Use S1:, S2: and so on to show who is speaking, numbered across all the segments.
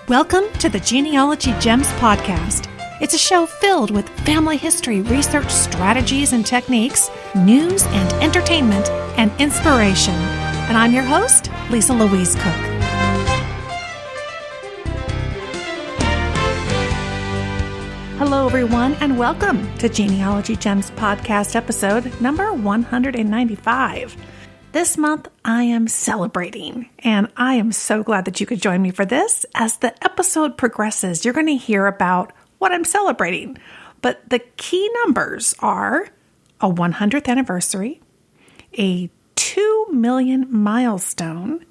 S1: Welcome to the Genealogy Gems podcast. It's a show filled with family history, research, strategies and techniques, news and entertainment, and inspiration. And I'm your host, Louise Cooke. Hello, everyone, and welcome to Genealogy Gems podcast episode number 195. This month, I am celebrating, and I am so glad that you could join me for this. As the episode progresses, you're going to hear about what I'm celebrating, but the key numbers are a 100th anniversary, a 2 million milestone,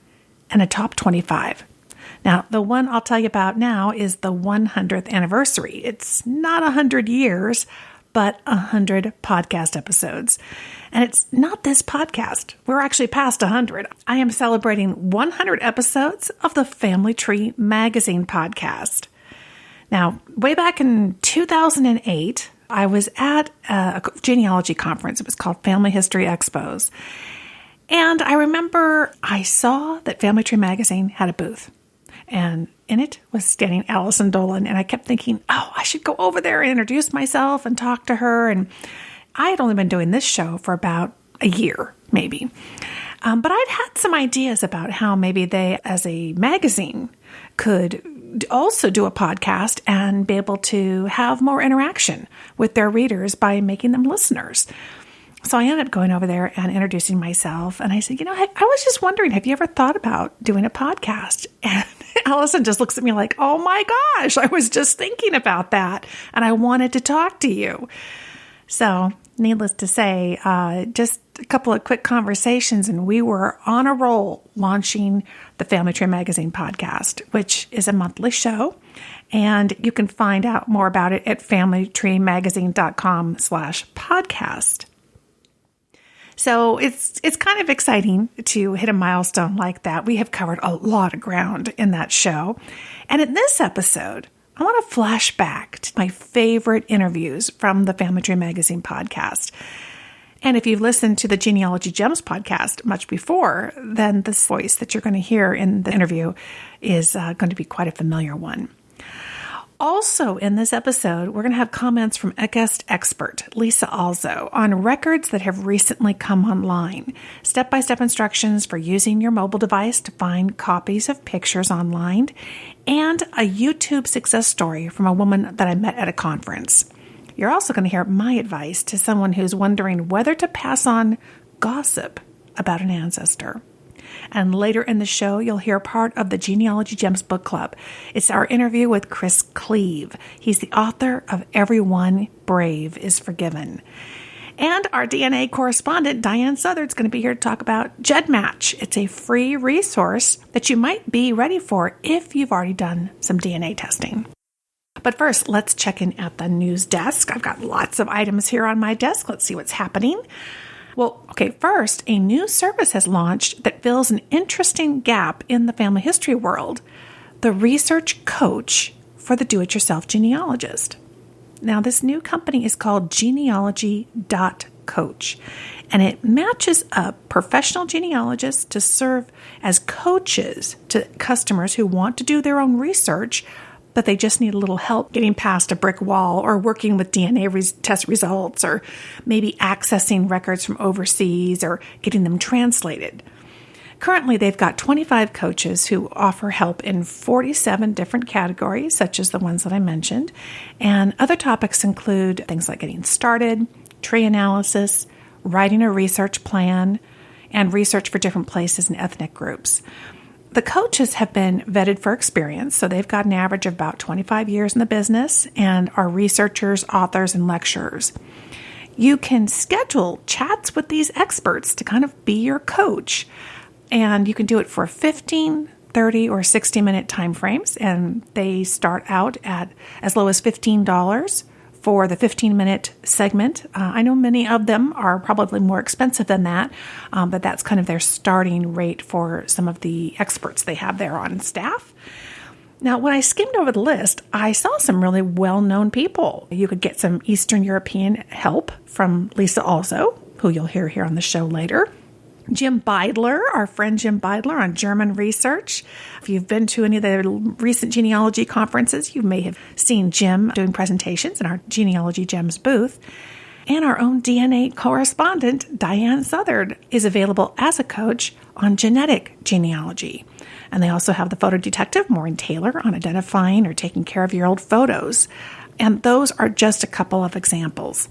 S1: and a top 25. Now, the one I'll tell you about now is the 100th anniversary. It's not 100 years, but 100 podcast episodes. And it's not this podcast. We're actually past 100. I am celebrating 100 episodes of the Family Tree Magazine podcast. Now, way back in 2008, I was at a genealogy conference. It was called Family History Expos. And I remember I saw that Family Tree Magazine had a booth. And in it was standing Allison Dolan. And I kept thinking, I should go over there and introduce myself and talk to her. And I had only been doing this show for about a year, maybe. But I'd had some ideas about how maybe they, as a magazine, could also do a podcast and be able to have more interaction with their readers by making them listeners. So I ended up going over there and introducing myself. And I said, I was just wondering, have you ever thought about doing a podcast? And Allison just looks at me like, oh my gosh, I was just thinking about that. And I wanted to talk to you. So needless to say, just a couple of quick conversations and we were on a roll launching the Family Tree Magazine podcast, which is a monthly show. And you can find out more about it at familytreemagazine.com/podcast. So it's kind of exciting to hit a milestone like that. We have covered a lot of ground in that show. And in this episode, I want to flash back to my favorite interviews from the Family Tree Magazine podcast. And if you've listened to the Genealogy Gems podcast much before, then this voice that you're going to hear in the interview is going to be quite a familiar one. Also in this episode, we're going to have comments from a guest expert, Lisa Also, on records that have recently come online, step-by-step instructions for using your mobile device to find copies of pictures online, and a YouTube success story from a woman that I met at a conference. You're also going to hear my advice to someone who's wondering whether to pass on gossip about an ancestor. And later in the show, you'll hear part of the Genealogy Gems book club. It's our interview with Chris Cleave. He's the author of Everyone Brave is Forgiven. And our DNA correspondent, Diane Southard's going to be here to talk about GEDmatch. It's a free resource that you might be ready for if you've already done some DNA testing. But first, let's check in at the news desk. I've got lots of items here on my desk. Let's see what's happening. Well, okay, first, a new service has launched that fills an interesting gap in the family history world, the research coach for the do-it-yourself genealogist. Now, this new company is called Genealogy.coach, and it matches up professional genealogists to serve as coaches to customers who want to do their own research, but they just need a little help getting past a brick wall or working with DNA test results or maybe accessing records from overseas or getting them translated. Currently, they've got 25 coaches who offer help in 47 different categories, such as the ones that I mentioned. And other topics include things like getting started, tree analysis, writing a research plan, and research for different places and ethnic groups. The coaches have been vetted for experience, so they've got an average of about 25 years in the business and are researchers, authors, and lecturers. You can schedule chats with these experts to kind of be your coach, and you can do it for 15, 30, or 60-minute time frames, and they start out at as low as $15 for the 15-minute segment. I know many of them are probably more expensive than that, but that's kind of their starting rate for some of the experts they have there on staff. Now, when I skimmed over the list, I saw some really well-known people. You could get some Eastern European help from Lisa Also, who you'll hear here on the show later. Jim Beidler, our friend Jim Beidler on German research. If you've been to any of the recent genealogy conferences, you may have seen Jim doing presentations in our Genealogy Gems booth. And our own DNA correspondent, Diane Southard, is available as a coach on genetic genealogy. And they also have the photo detective, Maureen Taylor, on identifying or taking care of your old photos. And those are just a couple of examples.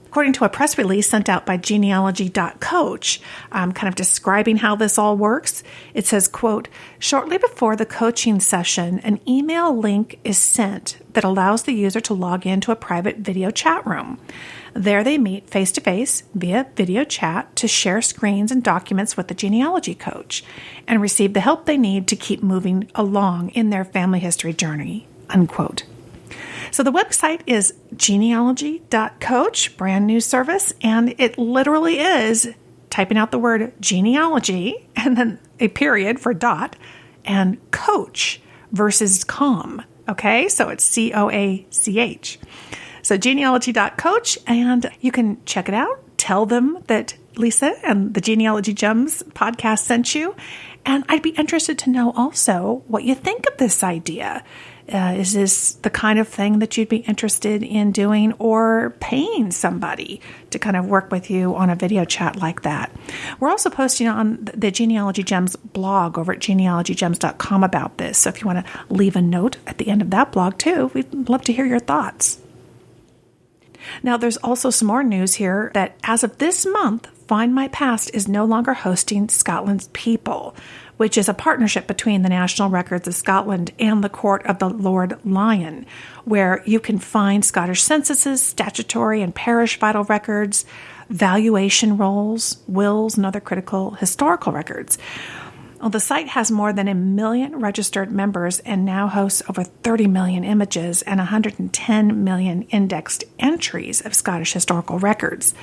S1: According to a press release sent out by Genealogy.coach, kind of describing how this all works, it says, quote, shortly before the coaching session, an email link is sent that allows the user to log into a private video chat room. There they meet face-to-face via video chat to share screens and documents with the genealogy coach and receive the help they need to keep moving along in their family history journey, unquote. So the website is Genealogy.coach, brand new service, and it literally is typing out the word genealogy and then a period for dot and coach versus com. Okay, so it's COACH. So Genealogy.coach, and you can check it out. Tell them that Lisa and the Genealogy Gems podcast sent you. And I'd be interested to know also what you think of this idea. Is this the kind of thing that you'd be interested in doing or paying somebody to kind of work with you on a video chat like that? We're also posting on the Genealogy Gems blog over at genealogygems.com about this. So if you want to leave a note at the end of that blog too, we'd love to hear your thoughts. Now, there's also some more news here that as of this month, Find My Past is no longer hosting Scotland's People, which is a partnership between the National Records of Scotland and the Court of the Lord Lion, where you can find Scottish censuses, statutory and parish vital records, valuation rolls, wills, and other critical historical records. Well, the site has more than 1 million registered members and now hosts over 30 million images and 110 million indexed entries of Scottish historical records.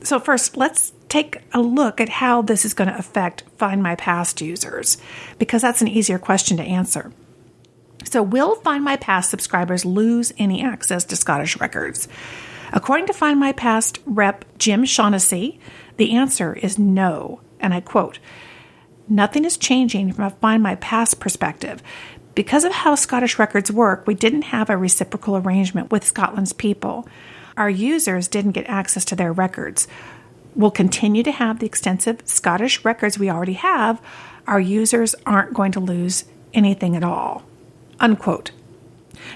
S1: So first, let's take a look at how this is going to affect Find My Past users, because that's an easier question to answer. So will Find My Past subscribers lose any access to Scottish records? According to Find My Past rep Jim Shaughnessy, the answer is no, and I quote, "Nothing is changing from a Find My Past perspective. Because of how Scottish records work, we didn't have a reciprocal arrangement with Scotland's People. Our users didn't get access to their records. We'll continue to have the extensive Scottish records we already have. Our users aren't going to lose anything at all," unquote.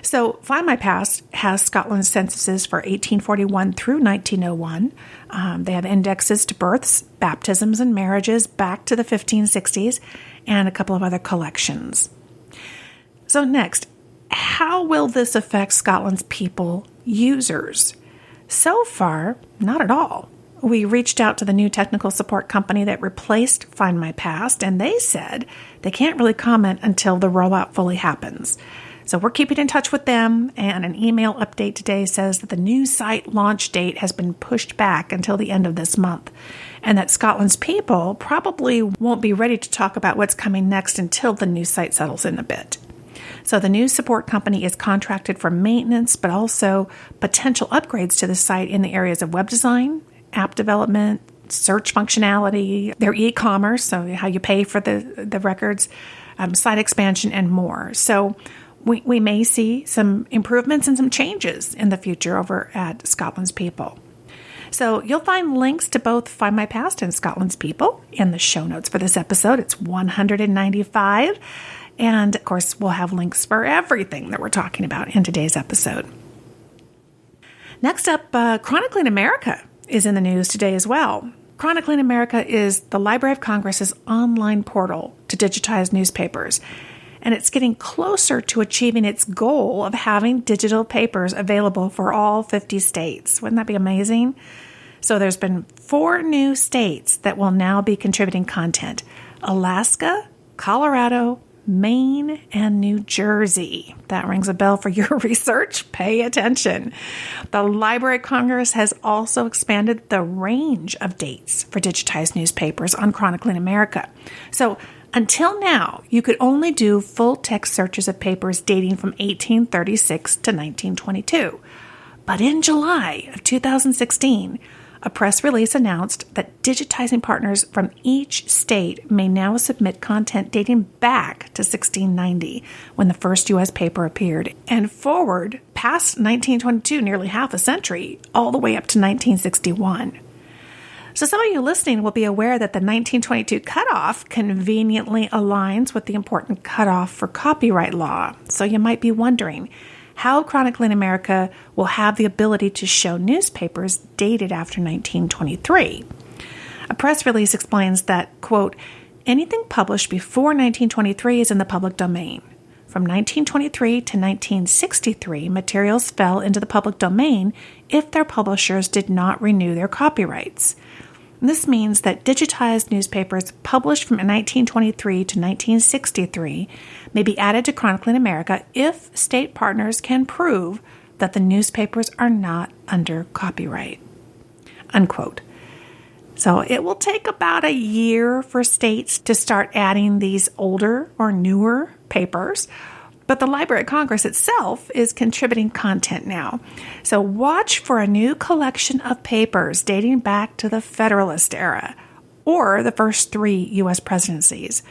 S1: So Find My Past has Scotland's censuses for 1841 through 1901. They have indexes to births, baptisms, and marriages back to the 1560s, and a couple of other collections. So next, how will this affect Scotland's People users? So far, not at all. We reached out to the new technical support company that replaced Find My Past, and they said they can't really comment until the rollout fully happens. So we're keeping in touch with them, and an email update today says that the new site launch date has been pushed back until the end of this month, and that Scotland's People probably won't be ready to talk about what's coming next until the new site settles in a bit. So the new support company is contracted for maintenance, but also potential upgrades to the site in the areas of web design, app development, search functionality, their e-commerce, so how you pay for the records, site expansion, and more. So we may see some improvements and some changes in the future over at Scotland's People. So you'll find links to both Find My Past and Scotland's People in the show notes for this episode. It's 195. And, of course, we'll have links for everything that we're talking about in today's episode. Next up, Chronicling America is in the news today as well. Chronicling America is the Library of Congress's online portal to digitize newspapers, and it's getting closer to achieving its goal of having digital papers available for all 50 states. Wouldn't that be amazing? So there's been 4 new states that will now be contributing content: Alaska, Colorado, Maine, and New Jersey. That rings a bell for your research. Pay attention. The Library of Congress has also expanded the range of dates for digitized newspapers on Chronicling America. So until now, you could only do full text searches of papers dating from 1836 to 1922. But in July of 2016, a press release announced that digitizing partners from each state may now submit content dating back to 1690, when the first U.S. paper appeared, and forward past 1922, nearly half a century, all the way up to 1961. So some of you listening will be aware that the 1922 cutoff conveniently aligns with the important cutoff for copyright law. So you might be wondering how Chronicling America will have the ability to show newspapers dated after 1923. A press release explains that, quote, anything published before 1923 is in the public domain. From 1923 to 1963, materials fell into the public domain if their publishers did not renew their copyrights. This means that digitized newspapers published from 1923 to 1963 may be added to Chronicling America if state partners can prove that the newspapers are not under copyright. Unquote. So it will take about a year for states to start adding these older or newer papers, but the Library of Congress itself is contributing content now. So watch for a new collection of papers dating back to the Federalist era or the first 3 U.S. presidencies.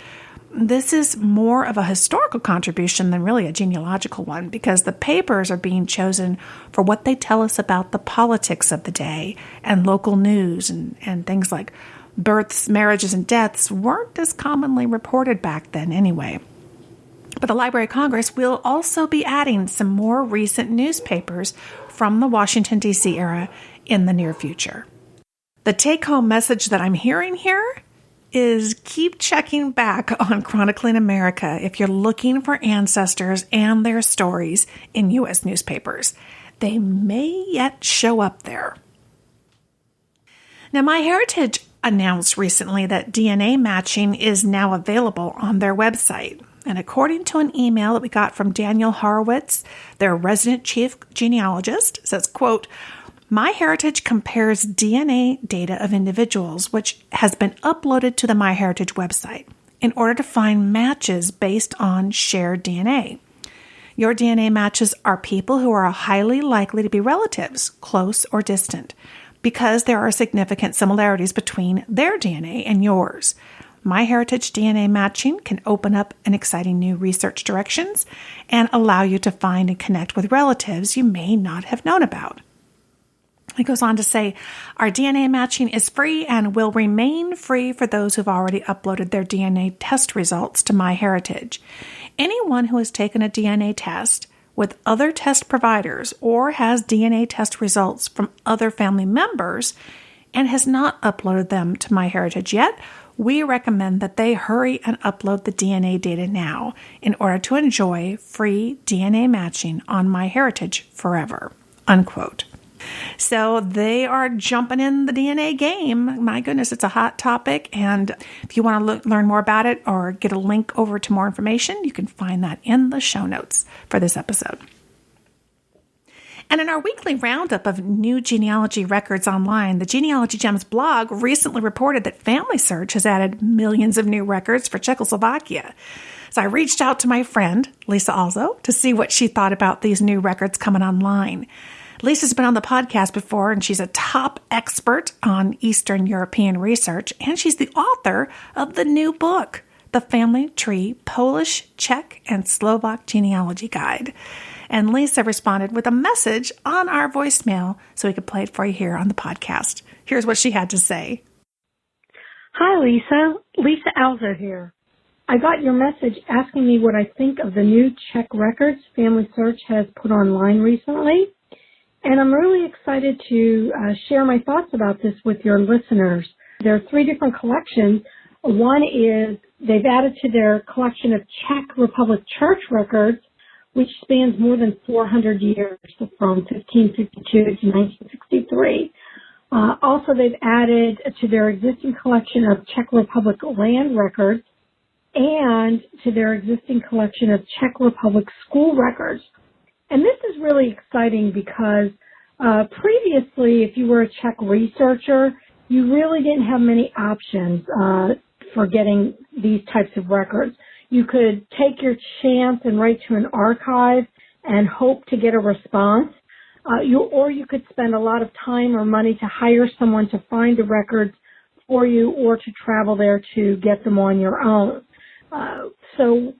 S1: This is more of a historical contribution than really a genealogical one, because the papers are being chosen for what they tell us about the politics of the day, and local news and things like births, marriages, and deaths weren't as commonly reported back then anyway. But the Library of Congress will also be adding some more recent newspapers from the Washington, D.C. era in the near future. The take-home message that I'm hearing here is keep checking back on Chronicling America if you're looking for ancestors and their stories in U.S. newspapers. They may yet show up there. Now, MyHeritage announced recently that DNA matching is now available on their website. And according to an email that we got from Daniel Horowitz, their resident chief genealogist, says, quote, MyHeritage compares DNA data of individuals, which has been uploaded to the MyHeritage website, in order to find matches based on shared DNA. Your DNA matches are people who are highly likely to be relatives, close or distant, because there are significant similarities between their DNA and yours. MyHeritage DNA matching can open up an exciting new research directions and allow you to find and connect with relatives you may not have known about. It goes on to say, our DNA matching is free and will remain free for those who've already uploaded their DNA test results to MyHeritage. Anyone who has taken a DNA test with other test providers or has DNA test results from other family members and has not uploaded them to MyHeritage yet, we recommend that they hurry and upload the DNA data now in order to enjoy free DNA matching on MyHeritage forever. Unquote. So they are jumping in the DNA game. My goodness, it's a hot topic. And if you want to learn more about it or get a link over to more information, you can find that in the show notes for this episode. And in our weekly roundup of new genealogy records online, the Genealogy Gems blog recently reported that Family Search has added millions of new records for Czechoslovakia. So I reached out to my friend, Lisa Also, to see what she thought about these new records coming online. Lisa's been on the podcast before, and she's a top expert on Eastern European research, and she's the author of the new book, The Family Tree Polish, Czech, and Slovak Genealogy Guide. And Lisa responded with a message on our voicemail so we could play it for you here on the podcast. Here's what she had to say.
S2: Hi, Lisa. Lisa Alzo here. I got your message asking me what I think of the new Czech records Family Search has put online recently. And I'm really excited to share my thoughts about this with your listeners. There are 3 different collections. One is they've added to their collection of Czech Republic church records, which spans more than 400 years, from 1552 to 1963. Also, they've added to their existing collection of Czech Republic land records and to their existing collection of Czech Republic school records. And this is really exciting because previously, if you were a Czech researcher, you really didn't have many options for getting these types of records. You could take your chance and write to an archive and hope to get a response. You could spend a lot of time or money to hire someone to find the records for you or to travel there to get them on your own. So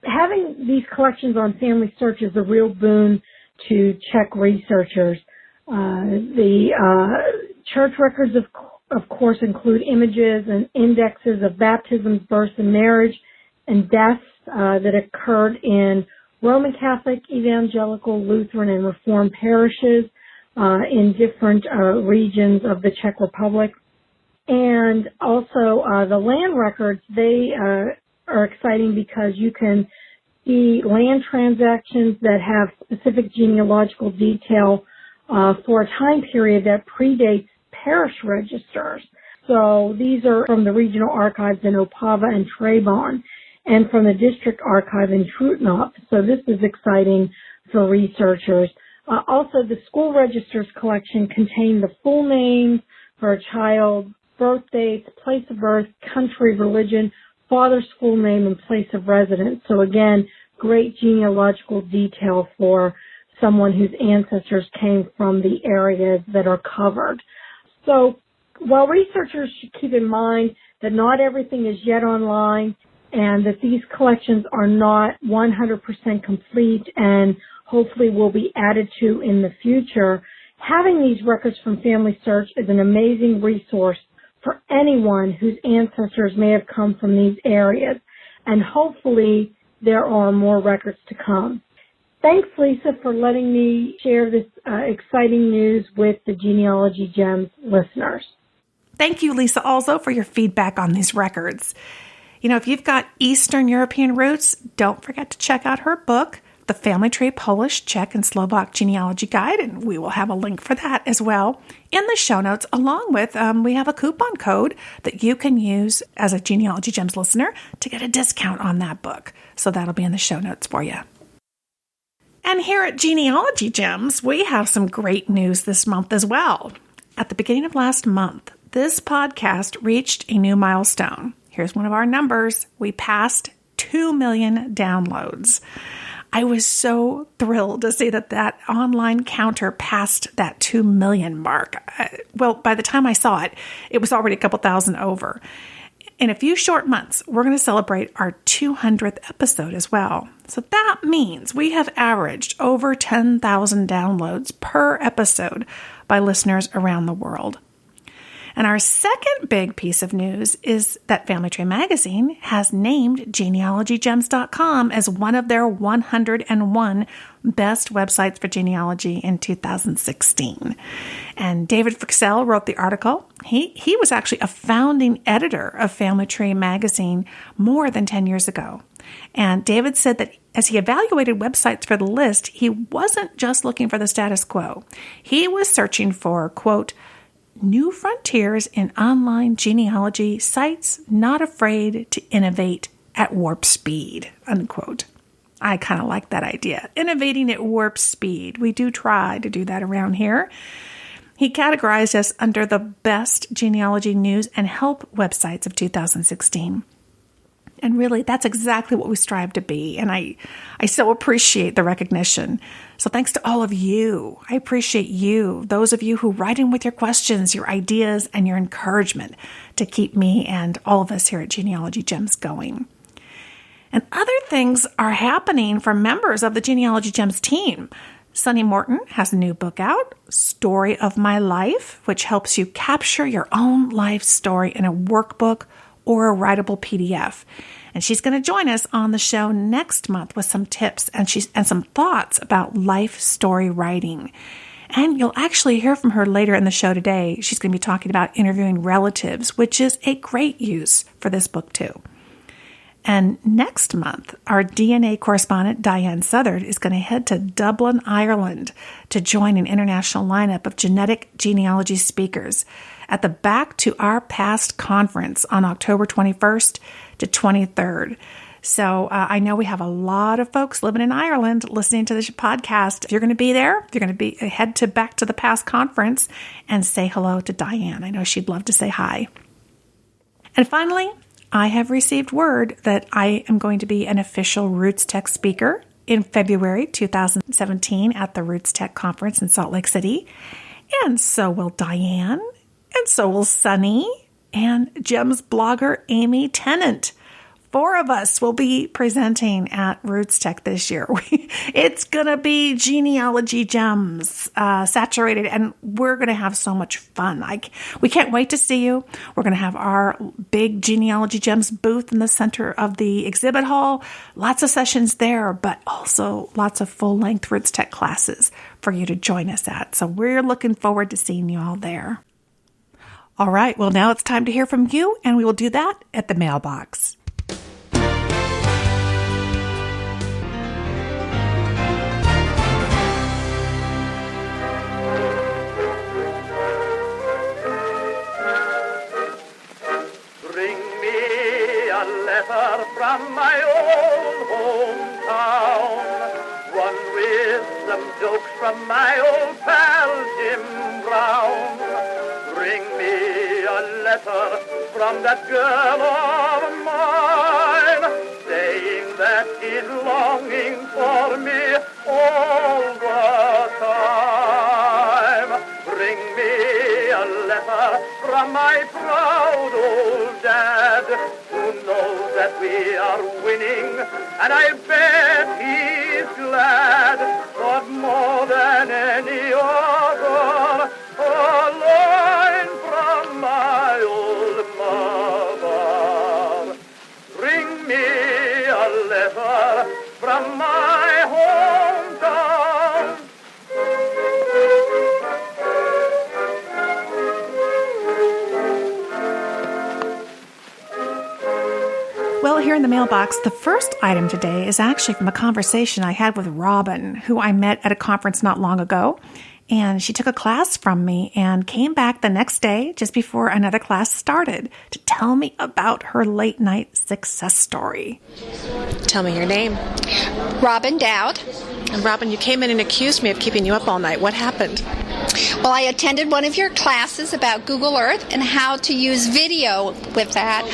S2: having these collections on Family Search is a real boon to Czech researchers. The church records, of course, include images and indexes of baptisms, births, and marriage, and deaths that occurred in Roman Catholic, Evangelical, Lutheran, and Reformed parishes in different regions of the Czech Republic. And also the land records, they are exciting because you can see land transactions that have specific genealogical detail for a time period that predates parish registers. So these are from the regional archives in Opava and Trebon, and from the district archive in Trutnov. So this is exciting for researchers. Also, the school registers collection contain the full name for a child, birth dates, place of birth, country, religion, father's full name, and place of residence. So again, great genealogical detail for someone whose ancestors came from the areas that are covered. So while researchers should keep in mind that not everything is yet online and that these collections are not 100% complete and hopefully will be added to in the future, having these records from Family Search is an amazing resource for anyone whose ancestors may have come from these areas. And hopefully there are more records to come. Thanks, Lisa, for letting me share this exciting news with the Genealogy Gems listeners.
S1: Thank you, Lisa, also for your feedback on these records. You know, if you've got Eastern European roots, don't forget to check out her book, The Family Tree Polish, Czech, and Slovak Genealogy Guide, and we will have a link for that as well in the show notes, along with we have a coupon code that you can use as a Genealogy Gems listener to get a discount on that book. So that'll be in the show notes for you. And here at Genealogy Gems, we have some great news this month as well. At the beginning of last month, this podcast reached a new milestone. Here's one of our numbers. We passed 2 million downloads. I was so thrilled to see that online counter passed that 2 million mark. Well, by the time I saw it, it was already a couple thousand over. In a few short months, we're going to celebrate our 200th episode as well. So that means we have averaged over 10,000 downloads per episode by listeners around the world. And our second big piece of news is that Family Tree Magazine has named Genealogy.coach as one of their 101 best websites for genealogy in 2016. And David Fryxell wrote the article. He was actually a founding editor of Family Tree Magazine more than 10 years ago. And David said that as he evaluated websites for the list, he wasn't just looking for the status quo. He was searching for, quote, new frontiers in online genealogy sites not afraid to innovate at warp speed, unquote. I kind of like that idea. Innovating at warp speed. We do try to do that around here. He categorized us under the best genealogy news and help websites of 2016. And really, that's exactly what we strive to be. And I so appreciate the recognition. So thanks to all of you. I appreciate you, those of you who write in with your questions, your ideas, and your encouragement to keep me and all of us here at Genealogy Gems going. And other things are happening for members of the Genealogy Gems team. Sunny Morton has a new book out, Story of My Life, which helps you capture your own life story in a workbook or a writable PDF. And she's going to join us on the show next month with some tips and some thoughts about life story writing. And you'll actually hear from her later in the show today. She's going to be talking about interviewing relatives, which is a great use for this book too. And next month, our DNA correspondent, Diane Southard, is going to head to Dublin, Ireland to join an international lineup of genetic genealogy speakers at the Back to Our Past conference on October 21st to 23rd. So I know we have a lot of folks living in Ireland listening to this podcast. If you're going to be there, you're going to head to Back to the Past conference and say hello to Diane. I know she'd love to say hi. And finally, I have received word that I am going to be an official Roots Tech speaker in February 2017 at the Roots Tech Conference in Salt Lake City. And so will Diane, and so will Sunny, and GEMS blogger Amy Tennant. 4 of us will be presenting at Roots Tech this year. It's going to be genealogy gems saturated, and we're going to have so much fun. We can't wait to see you. We're going to have our big genealogy gems booth in the center of the exhibit hall. Lots of sessions there, but also lots of full-length Roots Tech classes for you to join us at. So we're looking forward to seeing you all there. All right, well, now it's time to hear from you, and we will do that at the mailbox.
S3: Letter from my old hometown, one with some jokes from my old pal Jim Brown. Bring me a letter from that girl of mine, saying that she's longing for me all the time. Bring me a letter from my proud old dad, who knows that we are winning, and I bet he's glad. But more than any other, a line from my old mother. Bring me a letter from my hometown.
S1: Well, here in the mailbox, the first item today is actually from a conversation I had with Robin, who I met at a conference not long ago. And she took a class from me and came back the next day, just before another class started, to tell me about her late night success story.
S4: Tell me your name.
S5: Robin Dowd.
S4: And Robin, you came in and accused me of keeping you up all night. What happened?
S5: Well, I attended one of your classes about Google Earth and how to use video with that.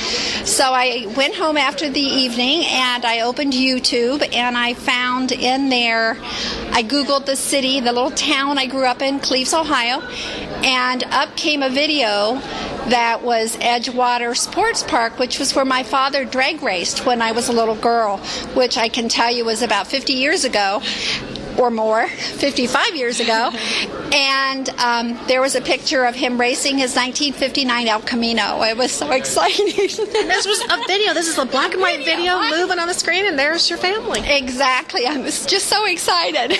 S5: So I went home after the evening and I opened YouTube and I found in there, I Googled the city, the little town I grew up in, Cleves, Ohio, and up came a video that was Edgewater Sports Park, which was where my father drag raced when I was a little girl, which I can tell you was about 50 years ago. Or more, 55 years ago, and there was a picture of him racing his 1959 El Camino. It was so exciting.
S4: This was a video. This is a black and white video moving on the screen, and there's your family.
S5: Exactly. I was just so excited.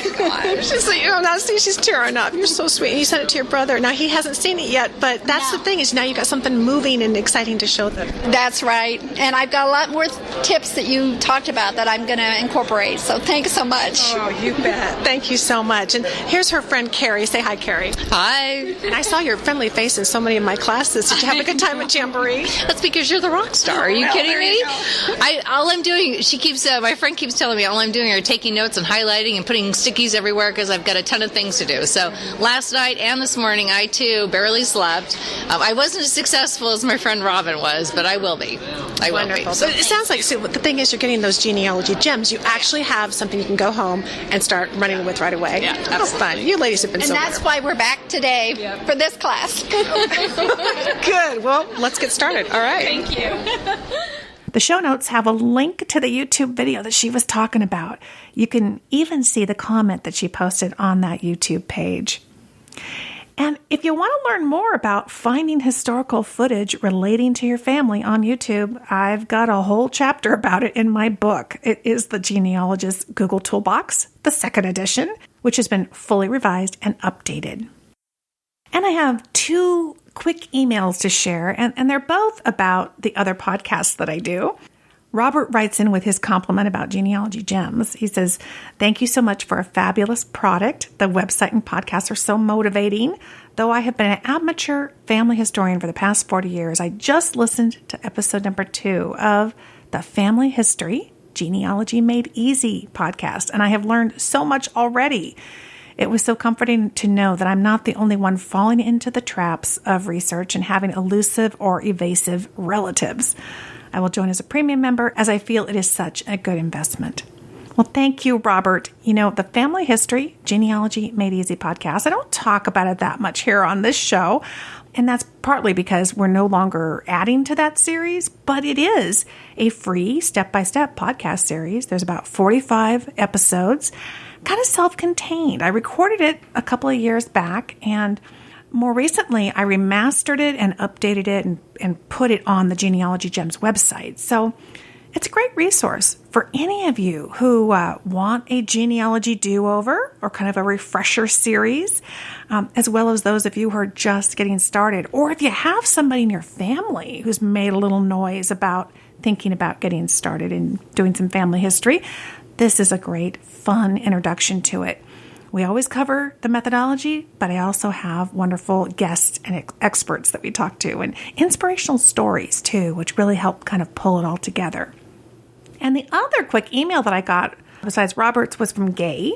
S4: She's tearing up. You're so sweet. You sent it to your brother. Now, he hasn't seen it yet, but that's the thing, is now you've got something moving and exciting to show them.
S5: That's right. And I've got a lot more tips that you talked about that I'm going to incorporate. So thanks so much.
S4: Oh, you bet. Thank you so much. And here's her friend Carrie. Say hi, Carrie.
S6: Hi.
S4: And I saw your friendly face in so many of my classes. Did you have a good time at Jamboree?
S6: That's because you're the rock star. Are you kidding me? All I'm doing, my friend keeps telling me all I'm doing are taking notes and highlighting and putting stickies everywhere because I've got a ton of things to do. So last night and this morning, I too barely slept. I wasn't as successful as my friend Robin was, but I will be. I will be.
S4: So it sounds like, the thing is, you're getting those genealogy gems. You actually have something you can go home and start running with right away.
S6: Yeah,
S4: that's fun. You ladies have been so
S5: And that's why we're back today for this class.
S4: Good. Well, let's get started. All right.
S6: Thank you.
S1: The show notes have a link to the YouTube video that she was talking about. You can even see the comment that she posted on that YouTube page. And if you want to learn more about finding historical footage relating to your family on YouTube, I've got a whole chapter about it in my book. It is The Genealogist's Google Toolbox, the second edition, which has been fully revised and updated. And I have 2 quick emails to share, and they're both about the other podcasts that I do. Robert writes in with his compliment about Genealogy Gems. He says, "Thank you so much for a fabulous product. The website and podcasts are so motivating. Though I have been an amateur family historian for the past 40 years, I just listened to episode number 2 of the Family History Genealogy Made Easy podcast, and I have learned so much already. It was so comforting to know that I'm not the only one falling into the traps of research and having elusive or evasive relatives. I will join as a premium member as I feel it is such a good investment." Well, thank you, Robert. You know, the Family History Genealogy Made Easy podcast, I don't talk about it that much here on this show. And that's partly because we're no longer adding to that series, but it is a free step-by-step podcast series. There's about 45 episodes, kind of self-contained. I recorded it a couple of years back, and more recently, I remastered it and updated it and put it on the Genealogy Gems website. So it's a great resource for any of you who want a genealogy do-over or kind of a refresher series, as well as those of you who are just getting started. Or if you have somebody in your family who's made a little noise about thinking about getting started and doing some family history, this is a great, fun introduction to it. We always cover the methodology, but I also have wonderful guests and experts that we talk to and inspirational stories too, which really help kind of pull it all together. And the other quick email that I got, besides Robert's, was from Gay,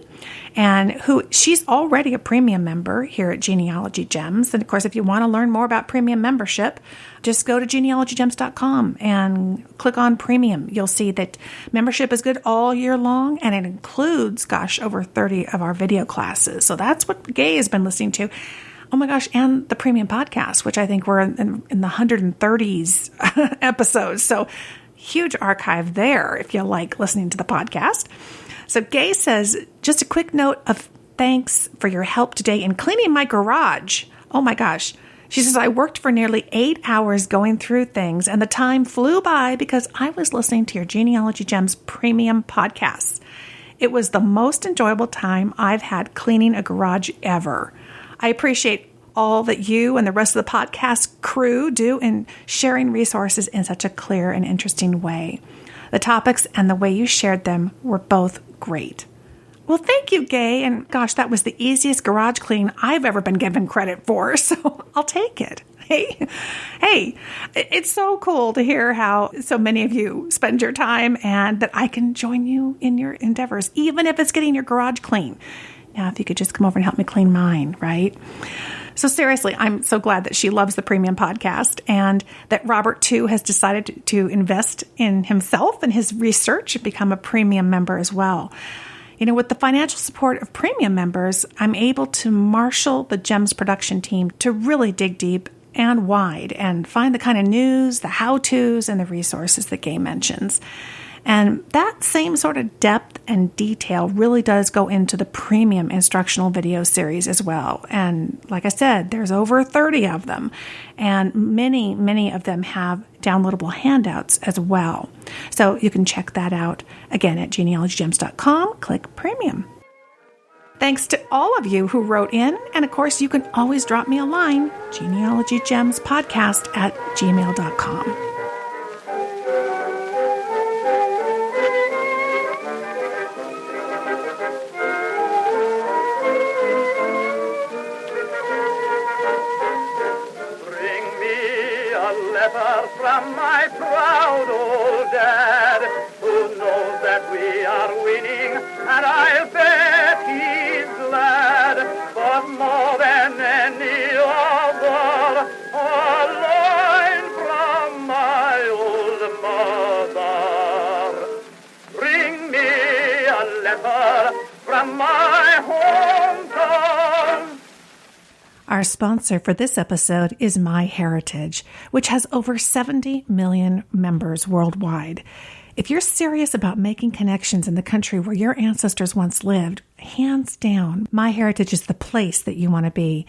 S1: and she's already a premium member here at Genealogy Gems. And of course, if you want to learn more about premium membership, just go to genealogygems.com and click on premium. You'll see that membership is good all year long, and it includes, over 30 of our video classes. So that's what Gay has been listening to. Oh my gosh, and the premium podcast, which I think we're in the 130s episodes. So huge archive there if you like listening to the podcast. So Gay says, just a quick note of thanks for your help today in cleaning my garage. Oh my gosh. She says, I worked for nearly 8 hours going through things, and the time flew by because I was listening to your Genealogy Gems premium podcasts. It was the most enjoyable time I've had cleaning a garage ever. I appreciate all that you and the rest of the podcast crew do in sharing resources in such a clear and interesting way. The topics and the way you shared them were both great. Well, thank you, Gay. And gosh, that was the easiest garage clean I've ever been given credit for, so I'll take it. Hey, it's so cool to hear how so many of you spend your time and that I can join you in your endeavors, even if it's getting your garage clean. Now, if you could just come over and help me clean mine, right? So seriously, I'm so glad that she loves the premium podcast and that Robert, too, has decided to invest in himself and his research and become a premium member as well. You know, with the financial support of premium members, I'm able to marshal the GEMS production team to really dig deep and wide and find the kind of news, the how-tos, and the resources that Gay mentions. And that same sort of depth and detail really does go into the premium instructional video series as well. And like I said, there's over 30 of them. And many of them have downloadable handouts as well. So you can check that out, again, at genealogygems.com. Click premium. Thanks to all of you who wrote in. And of course, you can always drop me a line, genealogygemspodcast@gmail.com.
S3: From my proud old dad, who knows that we are winning, and I'll bet he's glad. But more than any other, a line from my old mother. Bring me a letter from my hometown.
S1: Our sponsor for this episode is MyHeritage, which has over 70 million members worldwide. If you're serious about making connections in the country where your ancestors once lived, hands down, MyHeritage is the place that you want to be.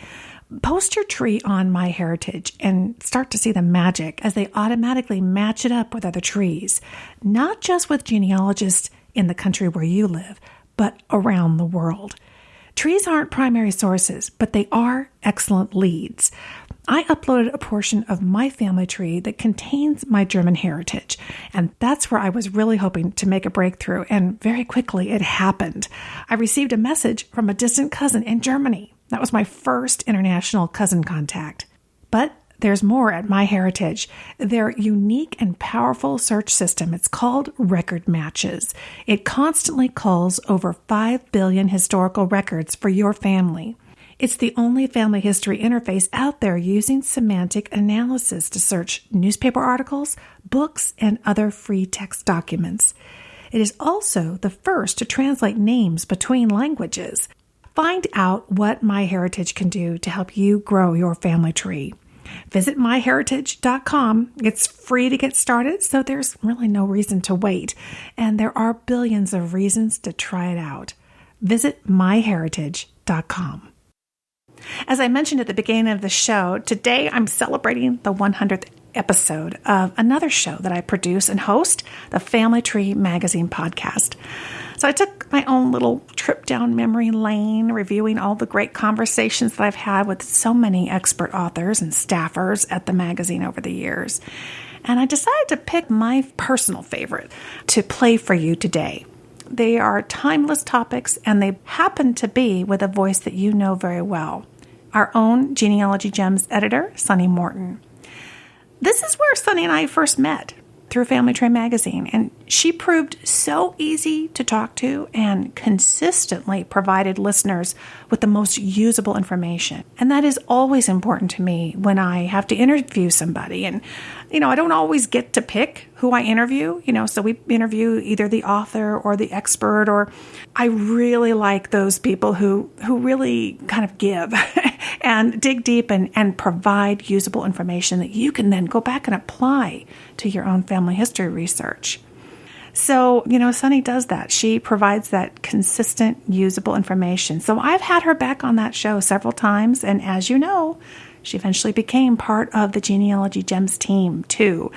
S1: Post your tree on MyHeritage and start to see the magic as they automatically match it up with other trees, not just with genealogists in the country where you live, but around the world. Trees aren't primary sources, but they are excellent leads. I uploaded a portion of my family tree that contains my German heritage, and that's where I was really hoping to make a breakthrough, and very quickly it happened. I received a message from a distant cousin in Germany. That was my first international cousin contact. But there's more at MyHeritage. Their unique and powerful search system, it's called Record Matches. It constantly culls over 5 billion historical records for your family. It's the only family history interface out there using semantic analysis to search newspaper articles, books, and other free text documents. It is also the first to translate names between languages. Find out what MyHeritage can do to help you grow your family tree. Visit MyHeritage.com. It's free to get started, so there's really no reason to wait. And there are billions of reasons to try it out. Visit MyHeritage.com. As I mentioned at the beginning of the show, today I'm celebrating the 100th episode of another show that I produce and host, the Family Tree Magazine podcast. So I took my own little trip down memory lane, reviewing all the great conversations that I've had with so many expert authors and staffers at the magazine over the years. And I decided to pick my personal favorite to play for you today. They are timeless topics, and they happen to be with a voice that you know very well. Our own Genealogy Gems editor, Sunny Morton. This is where Sunny and I first met, through Family Tree Magazine, and she proved so easy to talk to and consistently provided listeners with the most usable information. And that is always important to me when I have to interview somebody. And, I don't always get to pick who I interview, so we interview either the author or the expert, or I really like those people who really kind of give and dig deep and provide usable information that you can then go back and apply to your own family history research. So, Sunny does that. She provides that consistent, usable information. So I've had her back on that show several times, and as you know, she eventually became part of the Genealogy Gems team, too.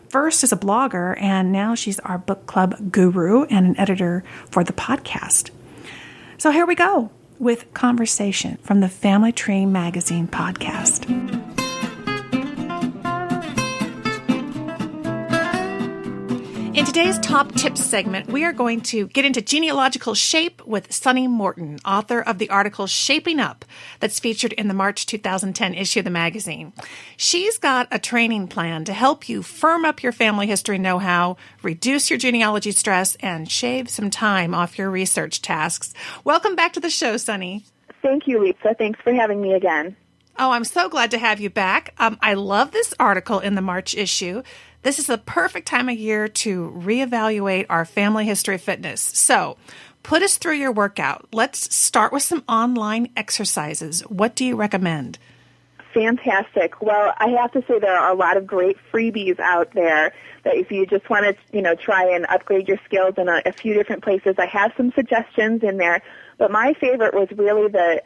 S1: First as a blogger, and now she's our book club guru and an editor for the podcast. So here we go with conversation from the Family Tree Magazine podcast. In today's Top Tips segment, we are going to get into genealogical shape with Sunny Morton, author of the article Shaping Up, that's featured in the March 2010 issue of the magazine. She's got a training plan to help you firm up your family history know-how, reduce your genealogy stress, and shave some time off your research tasks. Welcome back to the show, Sunny.
S7: Thank you, Lisa. Thanks for having me again.
S1: Oh, I'm so glad to have you back. I love this article in the March issue. This is the perfect time of year to reevaluate our family history fitness. So put us through your workout. Let's start with some online exercises. What do you recommend?
S7: Fantastic. Well, I have to say there are a lot of great freebies out there that if you just want to, try and upgrade your skills in a few different places, I have some suggestions in there. But my favorite was really the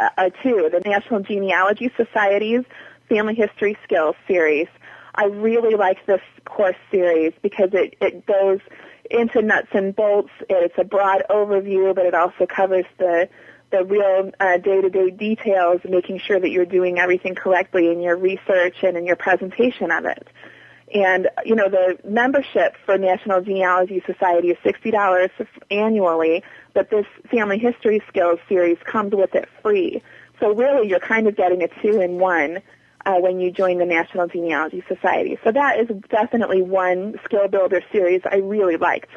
S7: National Genealogy Society's Family History Skills series. I really like this course series because it goes into nuts and bolts. It's a broad overview, but it also covers the real day-to-day details, making sure that you're doing everything correctly in your research and in your presentation of it. And, the membership for National Genealogy Society is $60 annually, but this Family History Skills series comes with it free. So really, you're kind of getting a two-in-one when you join the National Genealogy Society. So that is definitely one skill builder series I really liked.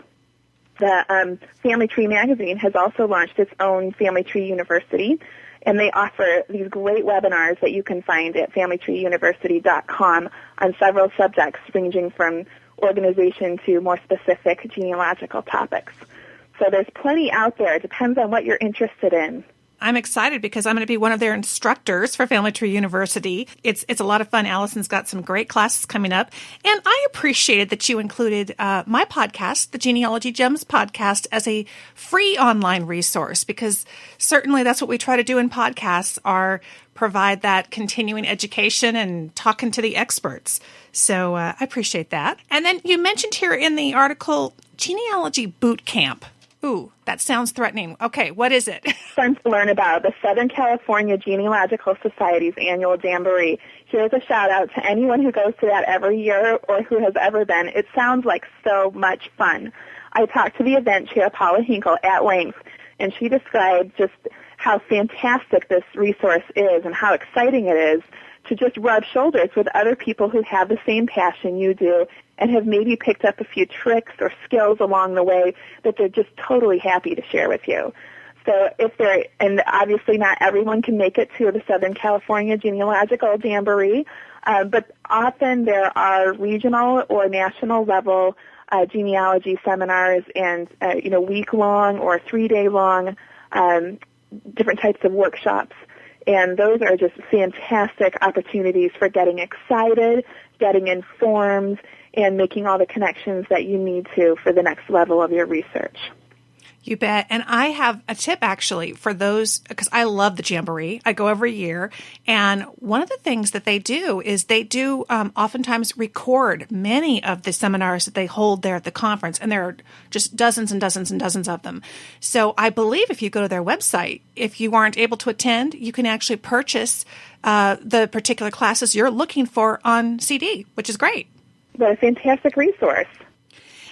S7: The Family Tree Magazine has also launched its own Family Tree University, and they offer these great webinars that you can find at familytreeuniversity.com on several subjects ranging from organization to more specific genealogical topics. So there's plenty out there. It depends on what you're interested in.
S1: I'm excited because I'm going to be one of their instructors for Family Tree University. It's a lot of fun. Allison's got some great classes coming up. And I appreciated that you included my podcast, the Genealogy Gems podcast, as a free online resource, because certainly that's what we try to do in podcasts, are provide that continuing education and talking to the experts. So I appreciate that. And then you mentioned here in the article, Genealogy Boot Camp. Ooh, that sounds threatening. Okay, what is it?
S7: Fun to learn about the Southern California Genealogical Society's annual jamboree. Here's a shout out to anyone who goes to that every year or who has ever been. It sounds like so much fun. I talked to the event chair, Paula Hinkle, at length, and she described just how fantastic this resource is and how exciting it is to just rub shoulders with other people who have the same passion you do and have maybe picked up a few tricks or skills along the way that they're just totally happy to share with you. So and obviously not everyone can make it to the Southern California Genealogical Jamboree, but often there are regional or national level genealogy seminars and, week-long or 3-day-long different types of workshops. And those are just fantastic opportunities for getting excited, getting informed, and making all the connections that you need to for the next level of your research.
S1: You bet. And I have a tip actually for those, because I love the Jamboree. I go every year. And one of the things that they do is they do oftentimes record many of the seminars that they hold there at the conference. And there are just dozens and dozens and dozens of them. So I believe if you go to their website, if you aren't able to attend, you can actually purchase the particular classes you're looking for on CD, which is great.
S7: What a fantastic resource.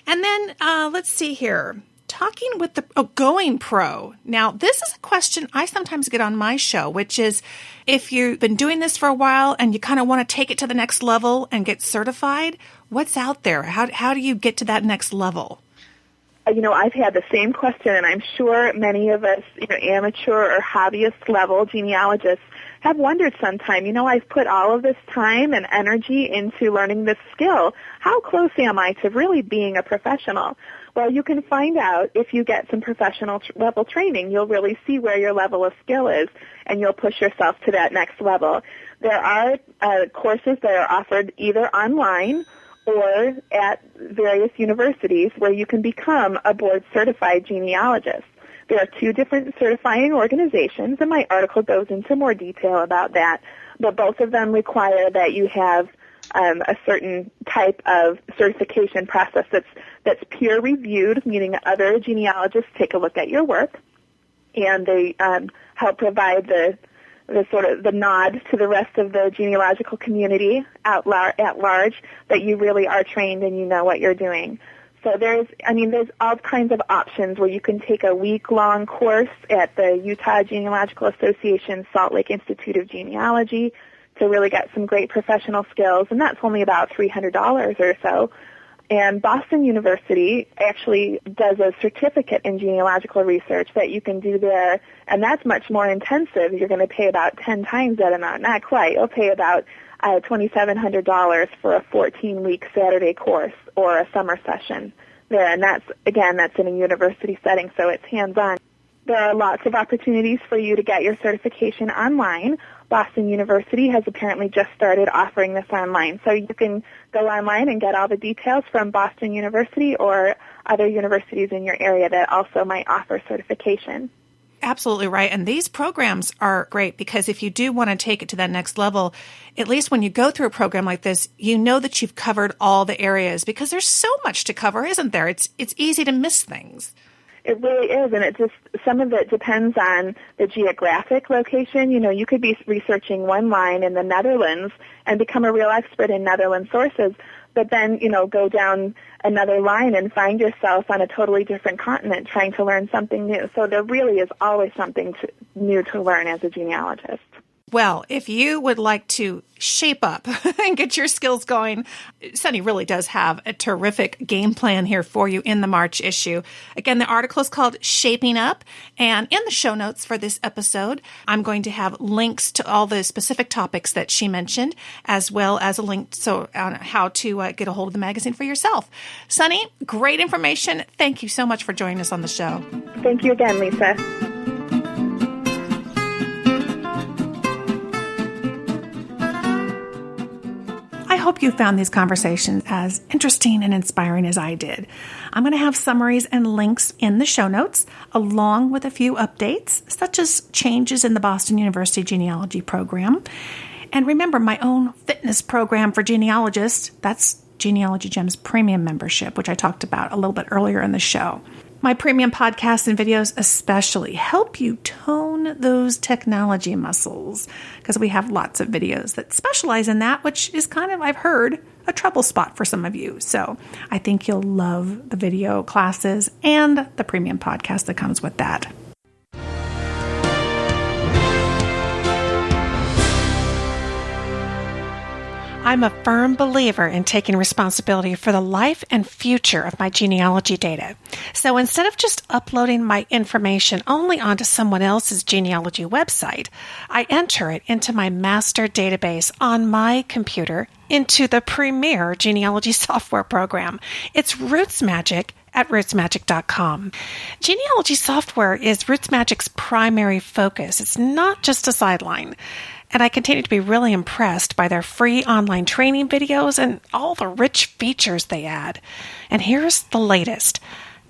S1: And then let's see here. Talking with Going Pro. Now, this is a question I sometimes get on my show, which is if you've been doing this for a while and you kind of want to take it to the next level and get certified, what's out there? How do you get to that next level?
S7: I've had the same question, and I'm sure many of us, amateur or hobbyist level genealogists have wondered sometime, I've put all of this time and energy into learning this skill. How close am I to really being a professional? Well, you can find out if you get some professional level training. You'll really see where your level of skill is, and you'll push yourself to that next level. There are courses that are offered either online or at various universities where you can become a board-certified genealogist. There are 2 different certifying organizations, and my article goes into more detail about that, but both of them require that you have a certain type of certification process that's peer-reviewed, meaning other genealogists take a look at your work, and they help provide the sort of the nod to the rest of the genealogical community at large that you really are trained and you know what you're doing. So there's all kinds of options where you can take a week-long course at the Utah Genealogical Association Salt Lake Institute of Genealogy to really get some great professional skills, and that's only about $300 or so. And Boston University actually does a certificate in genealogical research that you can do there, and that's much more intensive. You're going to pay about 10 times that amount. Not quite. You'll pay about $2,700 for a 14-week Saturday course or a summer session there, and that's in a university setting, so it's hands-on. There are lots of opportunities for you to get your certification online. Boston University has apparently just started offering this online. So you can go online and get all the details from Boston University or other universities in your area that also might offer certification.
S1: Absolutely right. And these programs are great because if you do want to take it to that next level, at least when you go through a program like this, you know that you've covered all the areas because there's so much to cover, isn't there? It's easy to miss things.
S7: It really is, and some of it depends on the geographic location. You could be researching one line in the Netherlands and become a real expert in Netherlands sources, but then, go down another line and find yourself on a totally different continent trying to learn something new. So there really is always something new to learn as a genealogist.
S1: Well, if you would like to shape up and get your skills going, Sunny really does have a terrific game plan here for you in the March issue. Again, the article is called Shaping Up, and in the show notes for this episode, I'm going to have links to all the specific topics that she mentioned, as well as a link on how to get a hold of the magazine for yourself. Sunny, great information. Thank you so much for joining us on the show.
S7: Thank you again, Lisa.
S1: I hope you found these conversations as interesting and inspiring as I did. I'm going to have summaries and links in the show notes, along with a few updates, such as changes in the Boston University genealogy program. And remember, my own fitness program for genealogists, that's Genealogy Gems Premium membership, which I talked about a little bit earlier in the show. My premium podcasts and videos especially help you tone those technology muscles because we have lots of videos that specialize in that, which is kind of, I've heard, a trouble spot for some of you. So I think you'll love the video classes and the premium podcast that comes with that. I'm a firm believer in taking responsibility for the life and future of my genealogy data. So instead of just uploading my information only onto someone else's genealogy website, I enter it into my master database on my computer into the premier genealogy software program. It's Roots Magic at rootsmagic.com. Genealogy software is Roots Magic's primary focus. It's not just a sideline. And I continue to be really impressed by their free online training videos and all the rich features they add. And here's the latest.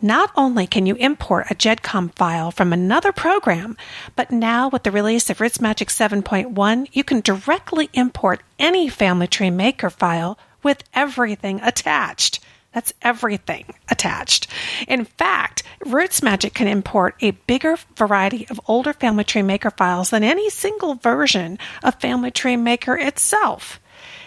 S1: Not only can you import a GEDCOM file from another program, but now with the release of Roots Magic 7.1, you can directly import any Family Tree Maker file with everything attached. That's everything attached. In fact, Roots Magic can import a bigger variety of older Family Tree Maker files than any single version of Family Tree Maker itself.